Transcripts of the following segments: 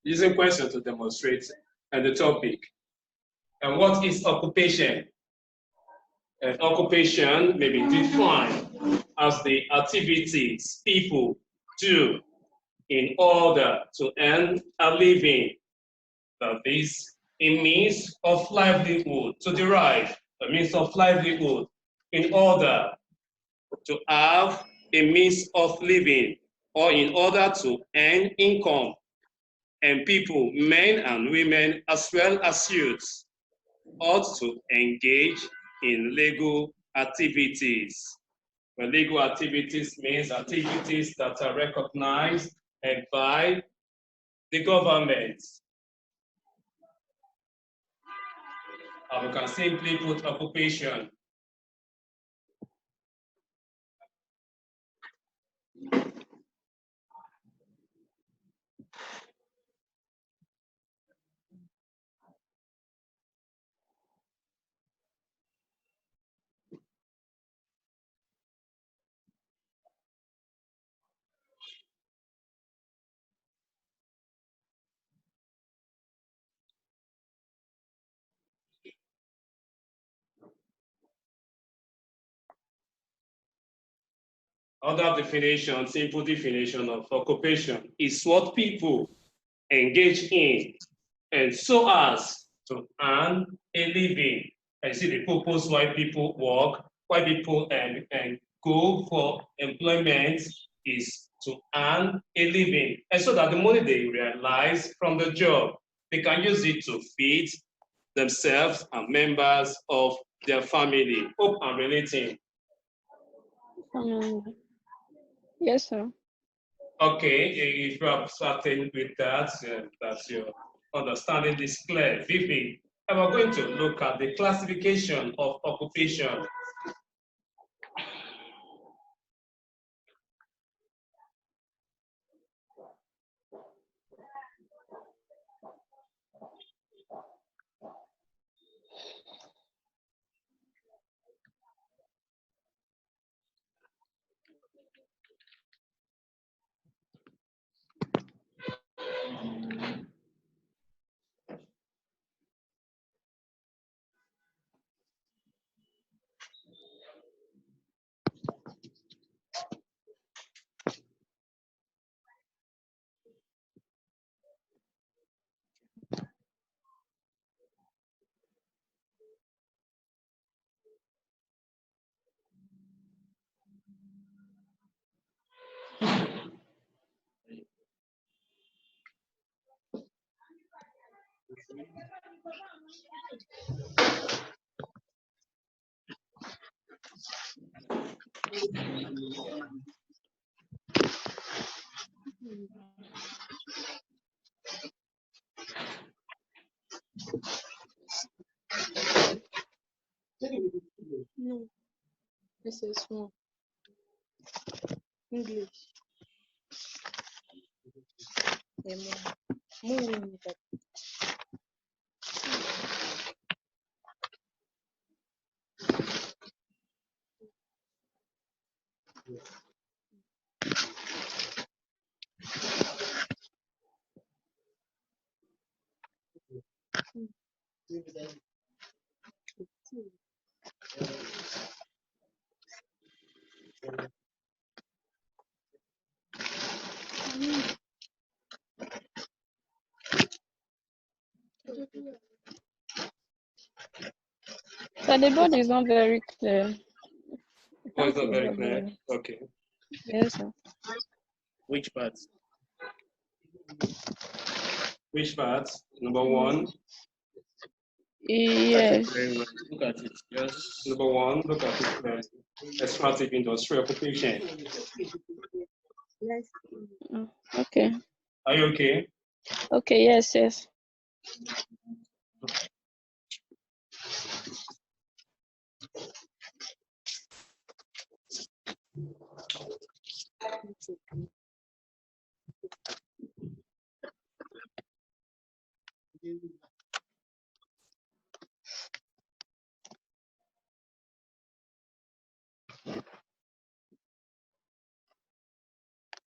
using questions to demonstrate the topic. And what is occupation? Occupation may be defined as the activities people do in order to earn a living. That is a means of livelihood, to derive a means of livelihood in order to have a means of living or in order to earn income. And people, men and women, as well as youths, ought to engage in legal activities. Well, legal activities means activities that are recognized by the government. We can simply put occupation. Other definition, simple definition of occupation is what people engage in and so as to earn a living. I see the purpose why people work, why people and go for employment is to earn a living. And so that the money they realize from the job, they can use it to feed themselves and members of their family. Hope I'm relating. Yes, sir. Okay, if you are starting with that, that your understanding is clear, vivid. And we're going to look at the classification of occupation. No, this is small. English. So the board is not very clear. Oh, it's not very clear. Okay. Yes, sir. Which part? Which part? Number one. Yes. Look at it. Yes. Number one, look at it. Extractive industrial occupation. Okay. Are you okay? Okay, yes, yes.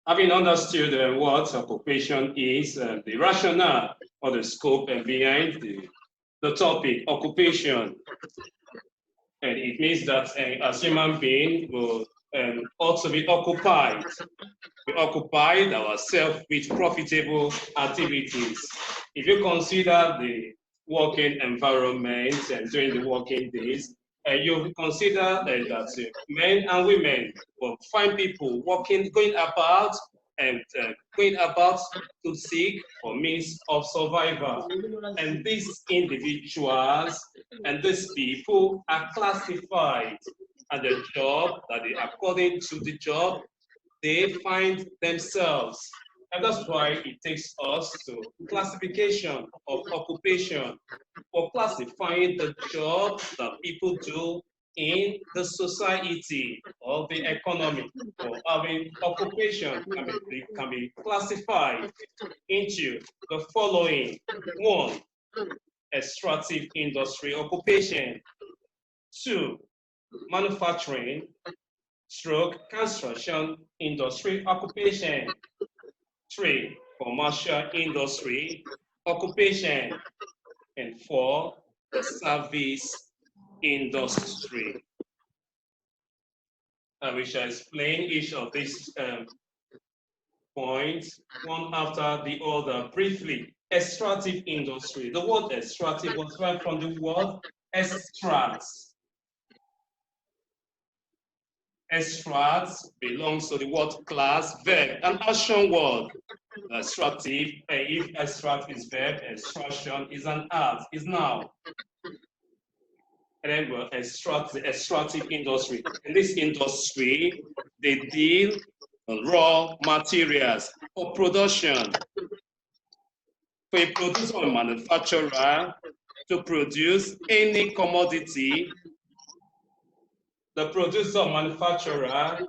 Having understood what occupation is, the rationale or the scope behind the topic, occupation, and it means that as human beings will also be occupied. We occupied ourselves with profitable activities. If you consider the working environment and during the working days, you consider that men and women will find people working, going about to seek for means of survival. And these individuals and these people are classified at the job that they, according to the job, they find themselves. And that's why it takes us to classification of occupation for classifying the job that people do in the society or the economy. For having occupation can be classified into the following. One, extractive industry occupation. Two, manufacturing stroke construction industry occupation. 3, commercial industry occupation. And 4, the service industry. And we shall explain each of these points one after the other briefly. Extractive industry. The word extractive was derived from the word extracts. Extracts belongs to the word class, verb, an action word. Extractive, if extract is verb, extraction is an art, is noun. And then we'll extract the extractive industry. In this industry, they deal on raw materials for production. For a producer or manufacturer to produce any commodity, the producer or manufacturer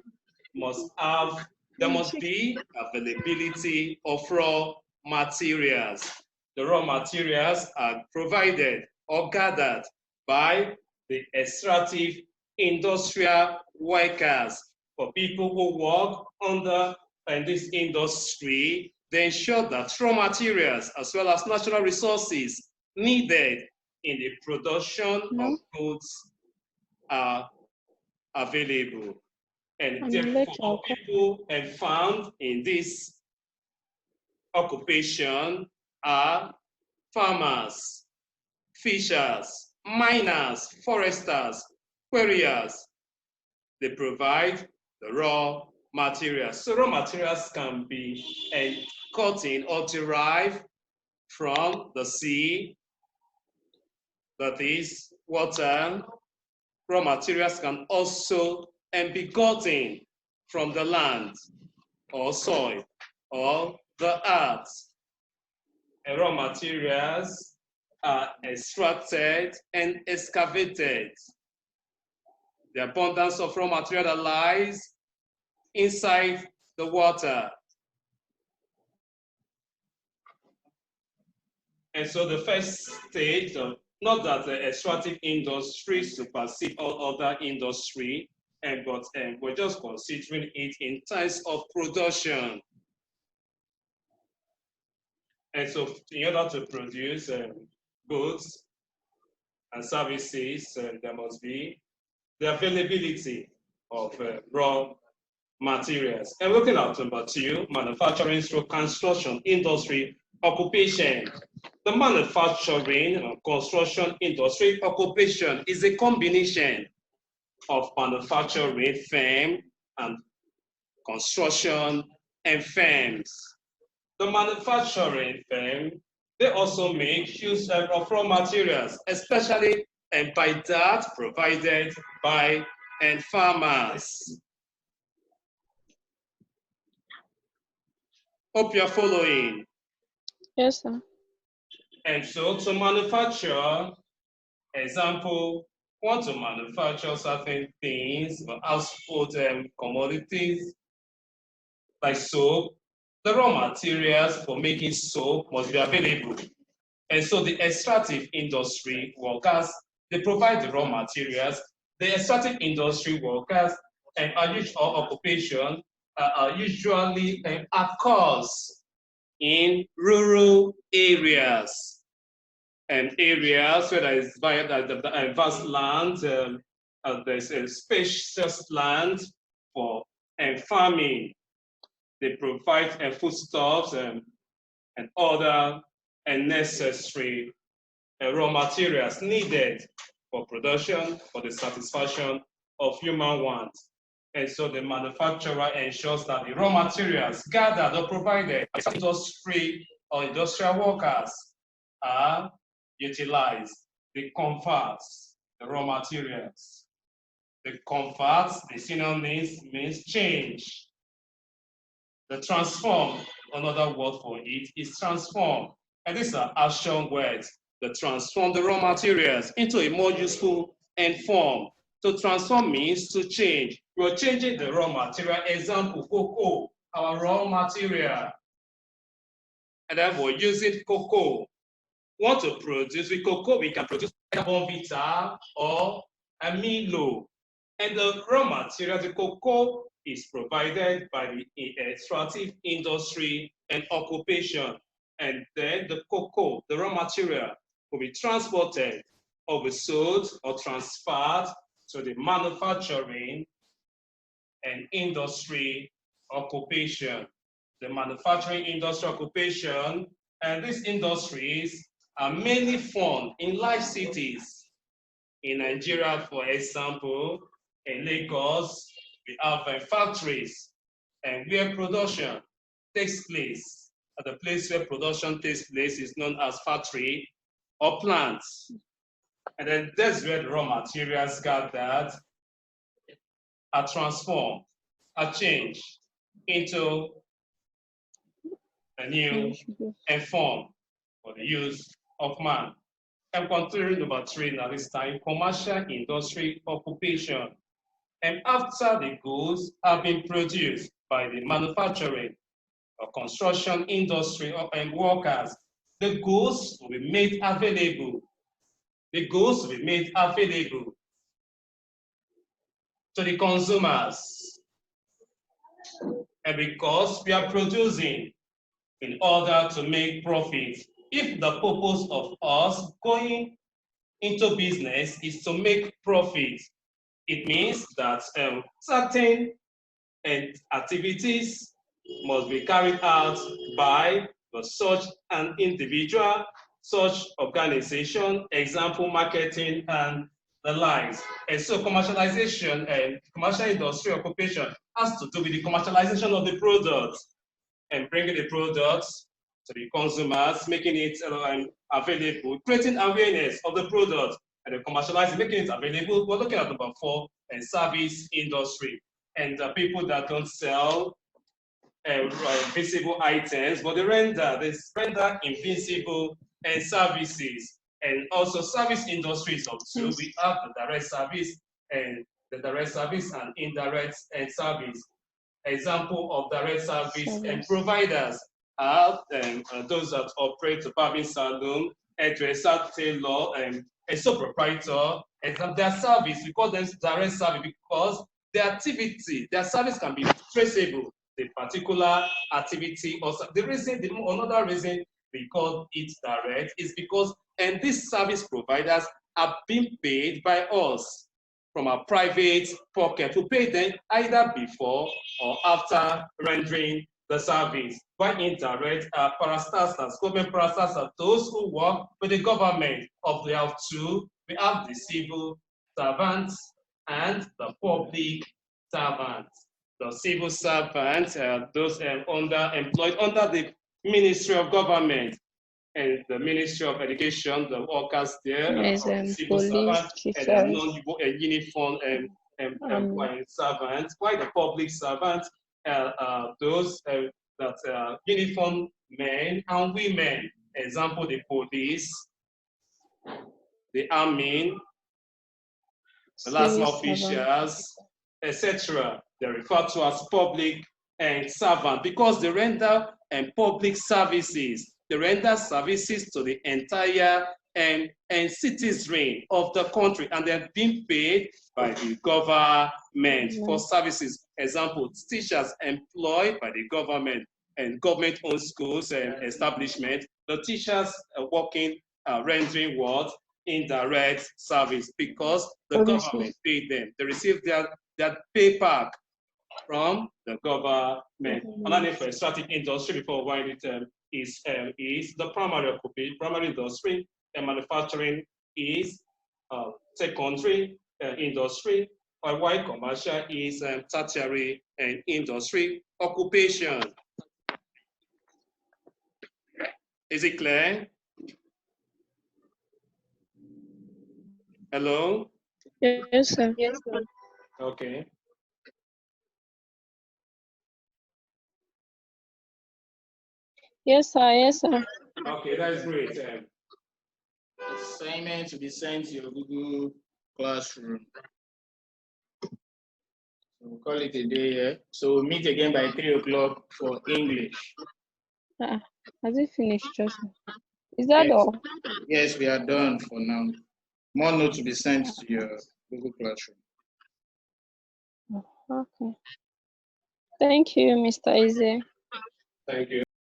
there must be availability of raw materials. The raw materials are provided or gathered by the extractive industrial workers. For people who work under in this industry, they ensure that raw materials as well as natural resources needed in the production of goods are available. And therefore, people found in this occupation are farmers, fishers, miners, foresters, quarriers. They provide the raw materials. So raw materials can be gotten or derived from the sea, that is water. Raw materials can also be gotten from the land or soil or the earth. And raw materials are extracted and excavated. The abundance of raw material that lies inside the water. And so the first stage of, not that the extractive industry supersedes all other industry, but we're just considering it in terms of production. And so in order to produce goods and services, there must be the availability of raw materials. And looking at number 2, manufacturing through construction industry occupation. The manufacturing and construction industry occupation is a combination of manufacturing firm and construction and firms. The manufacturing firm, they also make use of raw materials, especially by that provided by farmers. Hope you're following. Yes, sir. And so to manufacture, example, want to manufacture certain things, household commodities, like soap, the raw materials for making soap must be available. And so the extractive industry workers, they provide the raw materials. The extractive industry workers and occupation, usually occurs in rural areas and areas where there is vast land, there's a spacious land for farming. They provide foodstuffs and other necessary raw materials needed for production, for the satisfaction of human wants. And so the manufacturer ensures that the raw materials gathered or provided by industry or industrial workers are utilized. They convert the raw materials. The convert, the synonym means change. The transform, another word for it is transform. And these are action words that transform the raw materials into a more useful end form. To transform means to change. We're changing the raw material. Example, cocoa, our raw material. And then we're using cocoa. Want to produce with cocoa, we can produce Bonvita or a Milo. And the raw material, the cocoa, is provided by the extractive industry and occupation. And then the cocoa, the raw material, will be transported or be sold or transferred to the manufacturing and industry occupation. The manufacturing industry occupation, and these industries are mainly found in large cities. In Nigeria, for example, in Lagos, we have factories and where production takes place. At the place where production takes place is known as factory or plants. And then that's where the raw materials gathered are transformed, are changed into a new form for the use of man. I'm considering number 3 now this time, commercial industry occupation. And after the goods have been produced by the manufacturing or construction industry and workers, the goods will be made available. The goods will be made available to the consumers. And because we are producing in order to make profit, if the purpose of us going into business is to make profit, it means that certain activities must be carried out by such an individual, such organization, example, marketing, and the likes. And so commercialization and commercial industry occupation has to do with the commercialization of the products and bringing the products to the consumers, making it available, creating awareness of the product, and then commercializing, making it available. We're looking at number 4, and service industry. And the people that don't sell visible items, but they render invisible and services. And also service industries of two. We have the direct service and indirect service. Example of direct service and providers are those that operate the barbing salon, hairdresser, tailor, and sole proprietor. And their service, we call them direct service because their activity, their service can be traceable. The particular activity, also another reason we call it direct is because these service providers are being paid by us from our private pocket to pay them either before or after rendering the service. By indirect, parastatals, government parastatals are those who work with the government. Of the have two, we have the civil servants and the public servants. The civil servants are those employed under the Ministry of Government and the Ministry of Education, the workers there, civil servants, and non-uniform servants. While the public servants are those that are uniform men and women. Example, the police, the army, the last officials, etc. They're referred to as public servant because they render public services. They render services to the entire and citizenry of the country, and they're being paid by the government for services. Example, teachers employed by the government and government-owned schools and establishment. The teachers are working, rendering what? Indirect service, because the government paid them. They receive their pay back from the government. Another name for extractive industry before winding it is the primary industry, and manufacturing is secondary industry, while commercial is tertiary and industry. Occupation. Is it clear? Hello? Yes, sir. Yes, sir. Okay. Yes, sir. Yes, sir. Okay, that's great. Assignment to be sent to your Google Classroom. So we'll call it a day here. So we'll meet again by 3 o'clock for English. Has it finished just now? Is that Yes. all? Yes, we are done for now. More notes to be sent to your Google Classroom. Okay. Thank you, Mr. Eze. Thank you.